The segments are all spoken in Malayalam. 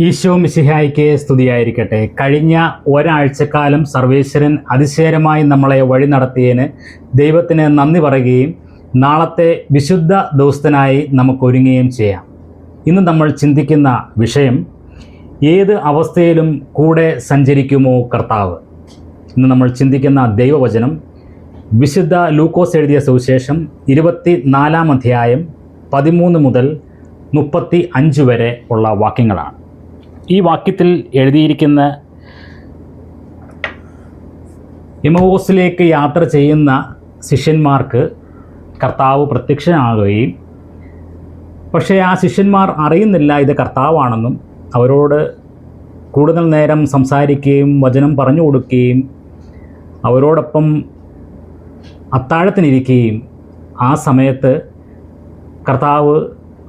ഈശോ മിശിഹായ്ക്ക് സ്തുതിയായിരിക്കട്ടെ. കഴിഞ്ഞ ഒരാഴ്ചക്കാലം സർവേശ്വരൻ അതിശയകരമായി നമ്മളെ വഴി നടത്തിയതിന് ദൈവത്തിന് നന്ദി പറയുകയും നാളത്തെ വിശുദ്ധ ദിവസത്തിനായി നമുക്കൊരുങ്ങുകയും ചെയ്യാം. ഇന്ന് നമ്മൾ ചിന്തിക്കുന്ന വിഷയം, ഏത് അവസ്ഥയിലും കൂടെ സഞ്ചരിക്കുമോ കർത്താവ്. ഇന്ന് നമ്മൾ ചിന്തിക്കുന്ന ദൈവവചനം വിശുദ്ധ ലൂക്കോസ് എഴുതിയ സുവിശേഷം 24-ാം അധ്യായം 13 മുതൽ 35 വരെ ഉള്ള വാക്യങ്ങളാണ്. ഈ വാക്യത്തിൽ എഴുതിയിരിക്കുന്ന എമൗസിലേക്ക് യാത്ര ചെയ്യുന്ന ശിഷ്യന്മാർക്ക് കർത്താവ് പ്രത്യക്ഷനാകുകയും, പക്ഷേ ആ ശിഷ്യന്മാർ അറിയുന്നില്ല ഇത് കർത്താവാണെന്നും അവരോട് കൂടുതൽ നേരം സംസാരിക്കുകയും വചനം പറഞ്ഞു കൊടുക്കുകയും അവരോടൊപ്പം അത്താഴത്തിനിരിക്കുകയും ആ സമയത്ത് കർത്താവ്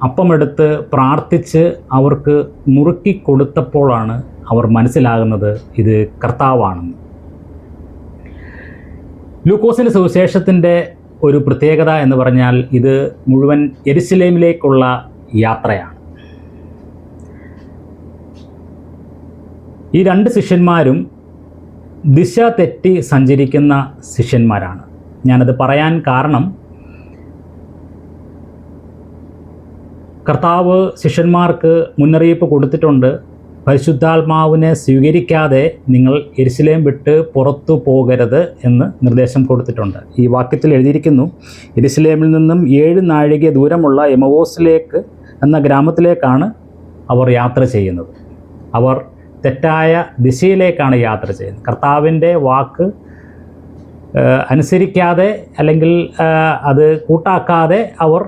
അപ്പമെടുത്ത് പ്രാർത്ഥിച്ച് അവർക്ക് നുറുക്കി കൊടുത്തപ്പോഴാണ് അവർ മനസ്സിലാകുന്നത് ഇത് കർത്താവാണെന്ന്. ലൂക്കോസിൻ്റെ സുവിശേഷത്തിൻ്റെ ഒരു പ്രത്യേകത എന്ന് പറഞ്ഞാൽ ഇത് മുഴുവൻ യെരുശലേമിലേക്കുള്ള യാത്രയാണ്. ഈ രണ്ട് ശിഷ്യന്മാരും ദിശ തെറ്റി സഞ്ചരിക്കുന്ന ശിഷ്യന്മാരാണ്. ഞാനത് പറയാൻ കാരണം, കർത്താവ് ശിഷ്യന്മാർക്ക് മുന്നറിയിപ്പ് കൊടുത്തിട്ടുണ്ട്, പരിശുദ്ധാത്മാവിനെ സ്വീകരിക്കാതെ നിങ്ങൾ യെരുശലേം വിട്ട് പുറത്തു പോകരുത് എന്ന് നിർദ്ദേശം കൊടുത്തിട്ടുണ്ട്. ഈ വാക്യത്തിൽ എഴുതിയിരിക്കുന്നു, യെരുശലേമിൽ നിന്നും 7 നാഴിക ദൂരമുള്ള എമൗസിലേക്ക് എന്ന ഗ്രാമത്തിലേക്കാണ് അവർ യാത്ര ചെയ്യുന്നത്. അവർ തെറ്റായ ദിശയിലേക്കാണ് യാത്ര ചെയ്യുന്നത്. കർത്താവിൻ്റെ വാക്ക് അനുസരിക്കാതെ അല്ലെങ്കിൽ അത് കൂട്ടാക്കാതെ അവർ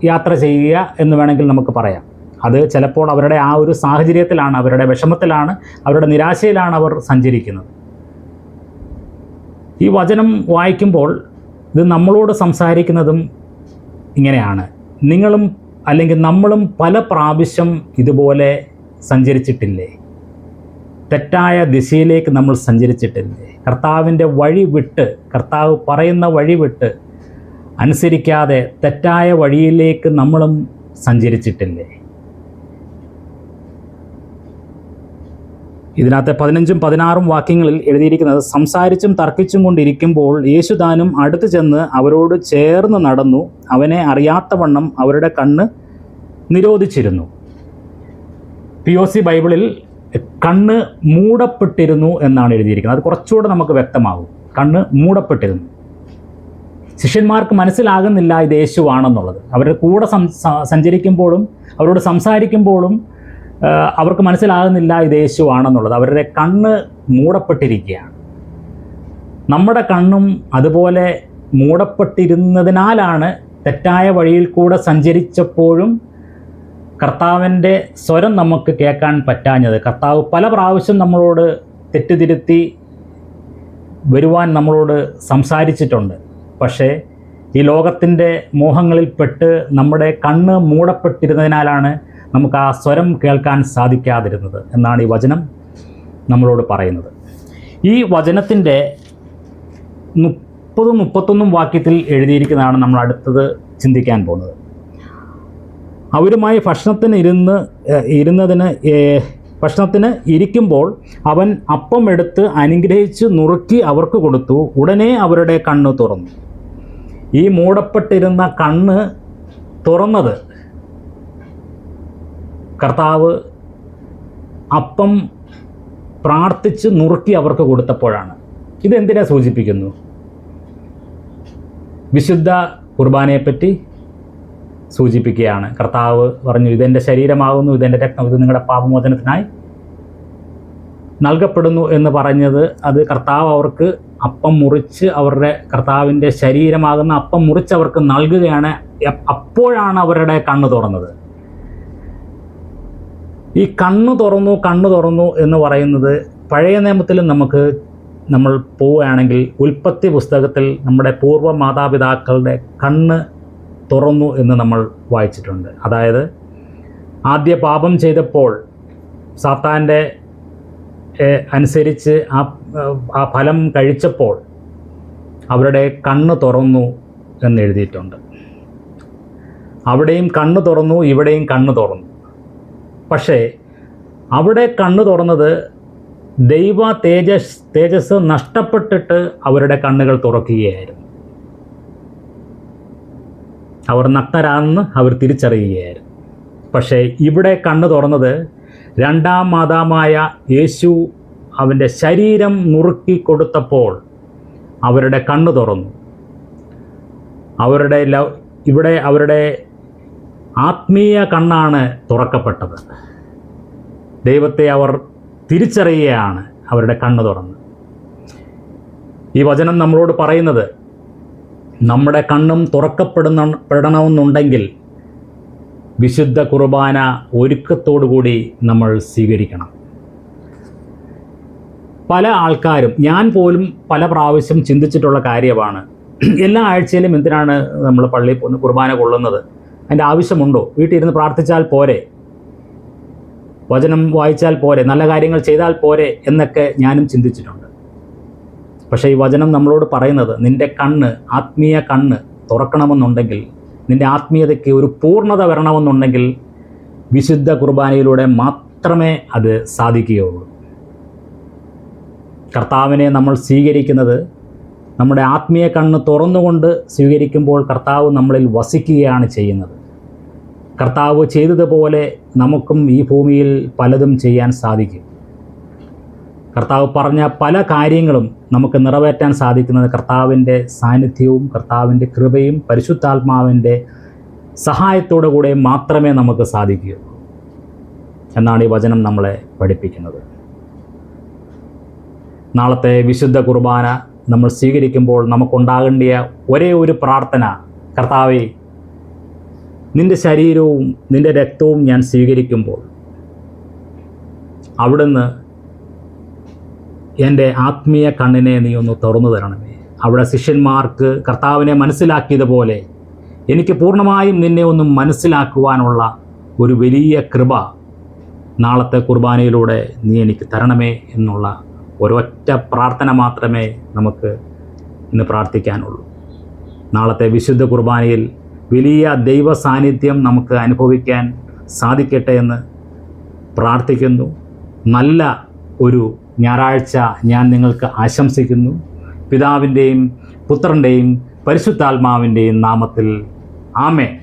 യാത്ര ചെയ്യുക എന്ന് വേണമെങ്കിൽ നമുക്ക് പറയാം. അത് ചിലപ്പോൾ അവരുടെ ആ ഒരു സാഹചര്യത്തിലാണ്, അവരുടെ വിഷമത്തിലാണ്, അവരുടെ നിരാശയിലാണ് അവർ സഞ്ചരിക്കുന്നത്. ഈ വചനം വായിക്കുമ്പോൾ ഇത് നമ്മളോട് സംസാരിക്കുന്നതും ഇങ്ങനെയാണ്. നിങ്ങളും അല്ലെങ്കിൽ നമ്മളും പല പ്രാവശ്യം ഇതുപോലെ സഞ്ചരിച്ചിട്ടില്ലേ? തെറ്റായ ദിശയിലേക്ക് നമ്മൾ സഞ്ചരിച്ചിട്ടില്ലേ? കർത്താവിൻ്റെ വഴി വിട്ട്, കർത്താവ് പറയുന്ന വഴി വിട്ട് അനുസരിക്കാതെ തെറ്റായ വഴിയിലേക്ക് നമ്മളും സഞ്ചരിച്ചിട്ടില്ലേ? ഇതിനകത്ത് 15ഉം 16ഉം വാക്യങ്ങളിൽ എഴുതിയിരിക്കുന്നത്, സംസാരിച്ചും തർക്കിച്ചും കൊണ്ടിരിക്കുമ്പോൾ യേശു താനും അടുത്ത് ചെന്ന് അവരോട് ചേർന്ന് നടന്നു. അവനെ അറിയാത്തവണ്ണം അവരുടെ കണ്ണ് നിരോധിച്ചിരുന്നു. POC ബൈബിളിൽ കണ്ണ് മൂടപ്പെട്ടിരുന്നു എന്നാണ് എഴുതിയിരിക്കുന്നത്. അത് കുറച്ചുകൂടെ നമുക്ക് വ്യക്തമാകും. കണ്ണ് മൂടപ്പെട്ടിരുന്നു. ശിഷ്യന്മാർക്ക് മനസ്സിലാകുന്നില്ല ഇത് യേശുവാണെന്നുള്ളത്. അവരുടെ കൂടെ സഞ്ചരിക്കുമ്പോഴും അവരോട് സംസാരിക്കുമ്പോഴും അവർക്ക് മനസ്സിലാകുന്നില്ല ഇത് യേശുവാണെന്നുള്ളത്. അവരുടെ കണ്ണ് മൂടപ്പെട്ടിരിക്കുകയാണ്. നമ്മുടെ കണ്ണും അതുപോലെ മൂടപ്പെട്ടിരുന്നതിനാലാണ് തെറ്റായ വഴിയിൽ കൂടെ സഞ്ചരിച്ചപ്പോഴും കർത്താവിൻ്റെ സ്വരം നമുക്ക് കേൾക്കാൻ പറ്റാഞ്ഞത്. കർത്താവ് പല പ്രാവശ്യം നമ്മളോട് തെറ്റുതിരുത്തി വരുവാൻ നമ്മളോട് സംസാരിച്ചിട്ടുണ്ട്. പക്ഷേ ഈ ലോകത്തിൻ്റെ മോഹങ്ങളിൽപ്പെട്ട് നമ്മുടെ കണ്ണ് മൂടപ്പെട്ടിരുന്നതിനാലാണ് നമുക്ക് ആ സ്വരം കേൾക്കാൻ സാധിക്കാതിരുന്നത് എന്നാണ് ഈ വചനം നമ്മളോട് പറയുന്നത്. ഈ വചനത്തിൻ്റെ 30-31 വാക്യത്തിൽ എഴുതിയിരിക്കുന്നതാണ് നമ്മൾ അടുത്തത് ചിന്തിക്കാൻ പോകുന്നത്. അവരുമായി ഭക്ഷണത്തിന് ഇരിക്കുമ്പോൾ അവൻ അപ്പം എടുത്ത് അനുഗ്രഹിച്ച് നുറുക്കി അവർക്ക് കൊടുത്തു. ഉടനെ അവരുടെ കണ്ണ് തുറന്നു. ഈ മൂടപ്പെട്ടിരുന്ന കണ്ണ് തുറന്നത് കർത്താവ് അപ്പം പ്രാർത്ഥിച്ച് നുറുക്കി അവർക്ക് കൊടുത്തപ്പോഴാണ്. ഇതെന്തിനെ സൂചിപ്പിക്കുന്നു? വിശുദ്ധ കുർബാനയെപ്പറ്റി സൂചിപ്പിക്കുകയാണ്. കർത്താവ് പറഞ്ഞു, ഇതെൻ്റെ ശരീരമാകുന്നു, ഇതെൻ്റെ രക്തം, ഇത് നിങ്ങളുടെ പാപമോചനത്തിനായി നൽകപ്പെടുന്നു എന്ന് പറഞ്ഞത്, അത് കർത്താവ് അവർക്ക് അപ്പം മുറിച്ച് അവരുടെ കർത്താവിൻ്റെ ശരീരമാകുന്ന അപ്പം മുറിച്ച് അവർക്ക് നൽകുകയാണ്. അപ്പോഴാണ് അവരുടെ കണ്ണ് തുറന്നത്. ഈ കണ്ണ് തുറന്നു എന്ന് പറയുന്നത് പഴയ നിയമത്തിൽ നമ്മൾ പോവുകയാണെങ്കിൽ ഉൽപ്പത്തി പുസ്തകത്തിൽ നമ്മുടെ പൂർവ്വ മാതാപിതാക്കളുടെ കണ്ണ് തുറന്നു എന്ന് നമ്മൾ വായിച്ചിട്ടുണ്ട്. അതായത് ആദ്യ പാപം ചെയ്തപ്പോൾ സാത്താൻ്റെ അനുസരിച്ച് ആ ഫലം കഴിച്ചപ്പോൾ അവരുടെ കണ്ണ് തുറന്നു എന്ന് എഴുതിയിട്ടുണ്ട്. അവിടെയും കണ്ണ് തുറന്നു, ഇവിടെയും കണ്ണ് തുറന്നു. പക്ഷേ അവിടെ കണ്ണു തുറന്നത് ദൈവ തേജസ് നഷ്ടപ്പെട്ടിട്ട് അവരുടെ കണ്ണുകൾ തുറക്കുകയായിരുന്നു. അവർ നഗ്നരാണെന്ന് അവർ തിരിച്ചറിയുകയായിരുന്നു. പക്ഷേ ഇവിടെ കണ്ണു തുറന്നത് രണ്ടാം മാതാവായ യേശു അവൻ്റെ ശരീരം നുറുക്കി കൊടുത്തപ്പോൾ അവരുടെ കണ്ണു തുറന്നു. ഇവിടെ അവരുടെ ആത്മീയ കണ്ണാണ് തുറക്കപ്പെട്ടത്. ദൈവത്തെ അവർ തിരിച്ചറിയുകയാണ് അവരുടെ കണ്ണ് തുറന്ന്. ഈ വചനം നമ്മളോട് പറയുന്നത് നമ്മുടെ കണ്ണും തുറക്കപ്പെടണമെന്നുണ്ടെങ്കിൽ വിശുദ്ധ കുർബാന ഒരുക്കത്തോടുകൂടി നമ്മൾ സ്വീകരിക്കണം. പല ആൾക്കാരും, ഞാൻ പോലും പല പ്രാവശ്യം ചിന്തിച്ചിട്ടുള്ള കാര്യമാണ്, എല്ലാ ആഴ്ചയിലും എന്തിനാണ് നമ്മൾ പള്ളിയിൽ പോന്ന് കുർബാന കൊള്ളുന്നത്? അതിൻ്റെ ആവശ്യമുണ്ടോ? വീട്ടിൽ ഇരുന്ന് പ്രാർത്ഥിച്ചാൽ പോരെ, വചനം വായിച്ചാൽ പോരെ, നല്ല കാര്യങ്ങൾ ചെയ്താൽ പോരെ എന്നൊക്കെ ഞാനും ചിന്തിച്ചിട്ടുണ്ട്. പക്ഷേ ഈ വചനം നമ്മളോട് പറയുന്നത് നിൻ്റെ കണ്ണ്, ആത്മീയ കണ്ണ് തുറക്കണമെന്നുണ്ടെങ്കിൽ, നിൻ്റെ ആത്മീയതയ്ക്ക് ഒരു പൂർണ്ണത വരണമെന്നുണ്ടെങ്കിൽ വിശുദ്ധ കുർബാനയിലൂടെ മാത്രമേ അത് സാധിക്കുകയുള്ളൂ. കർത്താവിനെ നമ്മൾ സ്വീകരിക്കുന്നത് നമ്മുടെ ആത്മീയ കണ്ണ് തുറന്നുകൊണ്ട് സ്വീകരിക്കുമ്പോൾ കർത്താവ് നമ്മളിൽ വസിക്കുകയാണ് ചെയ്യുന്നത്. കർത്താവ് ചെയ്തതുപോലെ നമുക്കും ഈ ഭൂമിയിൽ പലതും ചെയ്യാൻ സാധിക്കും. കർത്താവ് പറഞ്ഞ പല കാര്യങ്ങളും നമുക്ക് നിറവേറ്റാൻ സാധിക്കുന്നത് കർത്താവിൻ്റെ സാന്നിധ്യവും കർത്താവിൻ്റെ കൃപയും പരിശുദ്ധാത്മാവിൻ്റെ സഹായത്തോടു കൂടെ മാത്രമേ നമുക്ക് സാധിക്കുകയുള്ളൂ എന്നാണ് ഈ വചനം നമ്മളെ പഠിപ്പിക്കുന്നത്. നാളത്തെ വിശുദ്ധ കുർബാന നമ്മൾ സ്വീകരിക്കുമ്പോൾ നമുക്കുണ്ടാകേണ്ടിയ ഒരേ ഒരു പ്രാർത്ഥന, കർത്താവേ, നിൻ്റെ ശരീരവും നിൻ്റെ രക്തവും ഞാൻ സ്വീകരിക്കുമ്പോൾ അവിടുന്ന് എൻ്റെ ആത്മീയ കണ്ണിനെ നീ ഒന്ന് തുറന്നു തരണമേ. അവിടെ ശിഷ്യന്മാർക്ക് കർത്താവിനെ മനസ്സിലാക്കിയതുപോലെ എനിക്ക് പൂർണ്ണമായും നിന്നെ ഒന്നും മനസ്സിലാക്കുവാനുള്ള ഒരു വലിയ കൃപ നാളത്തെ കുർബാനയിലൂടെ നീ എനിക്ക് തരണമേ എന്നുള്ള ഒരൊറ്റ പ്രാർത്ഥന മാത്രമേ നമുക്ക് ഇന്ന് പ്രാർത്ഥിക്കാനുള്ളൂ. നാളത്തെ വിശുദ്ധ കുർബാനയിൽ വലിയ ദൈവ സാന്നിധ്യം നമുക്ക് അനുഭവിക്കാൻ സാധിക്കട്ടെ എന്ന് പ്രാർത്ഥിക്കുന്നു. നല്ല ഒരു ഞായറാഴ്ച ഞാൻ നിങ്ങൾക്ക് ആശംസിക്കുന്നു. പിതാവിൻ്റെയും പുത്രൻ്റെയും പരിശുദ്ധാത്മാവിൻ്റെയും നാമത്തിൽ ആമേൻ.